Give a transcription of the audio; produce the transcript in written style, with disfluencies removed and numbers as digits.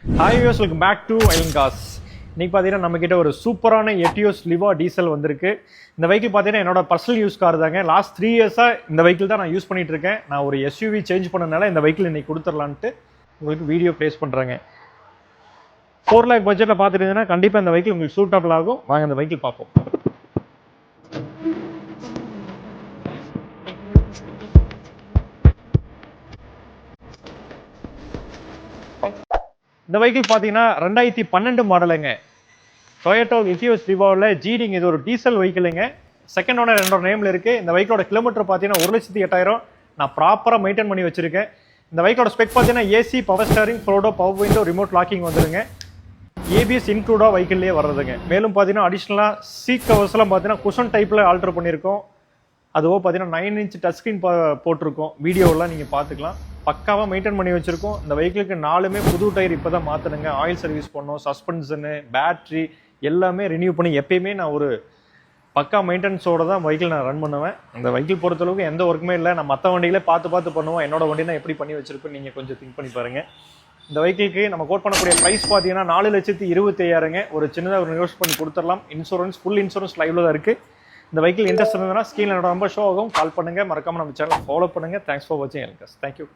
Hi viewers, welcome back to Ailan cars. இன்னைக்கு பார்த்தீங்கன்னா நம்மக்கிட்ட ஒரு சூப்பரான எட்டியோஸ் லிவா டீசல் வந்திருக்கு. இந்த வெஹிக்கிள் பார்த்தீங்கன்னா என்னோட பர்சனல் யூஸ் கார் தாங்க. லாஸ்ட் 3 இயர்ஸாக இந்த வெஹிக்கிள் தான் நான் யூஸ் பண்ணிட்டு இருக்கேன். நான் ஒரு எஸ்யூவி சேஞ்ச் பண்ணனால இந்த வெஹிக்கிள் இன்னைக்கு கொடுத்துடலான்ட்டு உங்களுக்கு வீடியோ ப்ளேஸ் பண்ணுறேங்க. 4 lakh பட்ஜெட்டில் பார்த்துட்டீங்கன்னா கண்டிப்பாக இந்த வெஹிக்கிள் உங்களுக்கு சூட்டபிள் ஆகும். வாங்க இந்த வெஹிக்கிள் பார்ப்போம். இந்த வெஹிக்கிள் பார்த்தீங்கன்னா 2012 மாடலுங்க. டொயோட்டோ எத்தியோஸ் லிவாவில் ஜீடிங். இது ஒரு டீசல் வெஹிக்கிளுங்க. செகண்ட் ஓனர் என்னோட நேமில் இருக்குது. இந்த வெஹிக்கிளோட கிலோமீட்டர் பார்த்தீங்கன்னா 1,08,000. நான் ப்ராப்பராக மெயின்டைன் பண்ணி வச்சிருக்கேன். இந்த வெஹிக்கிளோட ஸ்பெக் பார்த்தீங்கன்னா ஏசி, பவர் ஸ்டேரிங், ஃப்ளோடோ, பவர் விண்டோ, ரிமோட் லாக்கிங் வந்துடுங்க. ஏபிஎஸ் இன்க்ளூடாக வெஹிக்கிள்லேயே வர்றதுங்க. மேலும் பார்த்தீங்கன்னா அடிஷ்னலாக சீட் கவர்ஸ்லாம் பார்த்தீங்கன்னா குஷன் டைப்பில் ஆல்டர் பண்ணியிருக்கோம். அதுவோ பார்த்தீங்கன்னா 9 inch டச் ஸ்க்ரீன் போட்டிருக்கோம். வீடியோலாம் நீங்கள் பார்த்துக்கலாம். பக்காவாக மெயின்டைன் பண்ணி வச்சுருக்கோம். இந்த வெஹிக்கிளுக்கு 4மே புது டயர் இப்போ தான் மாற்றணுங்க. ஆயில் சர்வீஸ் பண்ணோம், சஸ்பென்ஷனு, பேட்ரி எல்லாமே ரினியூ பண்ணி எப்பயுமே நான் ஒரு பக்கா மெயின்டெனன்ஸோடு தான் வெஹிக்கிள் நான் ரன் பண்ணுவேன். இந்த வெஹிக்கிள் பொறுத்தளவுக்கு எந்த ஒர்க்குமே இல்லை. நான் மற்ற வண்டிகளே பார்த்து பண்ணுவோம். என்னோட வண்டி நான் எப்படி பண்ணி வச்சிருப்பேன் நீங்கள் கொஞ்சம் திங்க் பண்ணி பாருங்கள். இந்த வெஹிக்கிளுக்கு நம்ம கோட் பண்ணக்கூடிய ப்ரைஸ் பார்த்தீங்கன்னா 4,25,000. ஒரு சின்னதாக ஒரு நியூஸ் பண்ணி கொடுத்துடலாம். இன்சூரன்ஸ், ஃபுல் இன்சூரன்ஸ் லைவ்ல தான் இருக்குது. இந்த வெஹிக்கிள் இன்ட்ரெஸ்ட் இருந்ததுன்னா ஸ்க்ரீனில் என்னோட நம்பர் ஷோ ஆகும். கால் பண்ணுங்கள். மறக்காமல் நம்ம சேனலை ஃபாலோ பண்ணுங்கள். தேங்க்ஸ் ஃபார் வாட்சிங். தேங்க்யூ.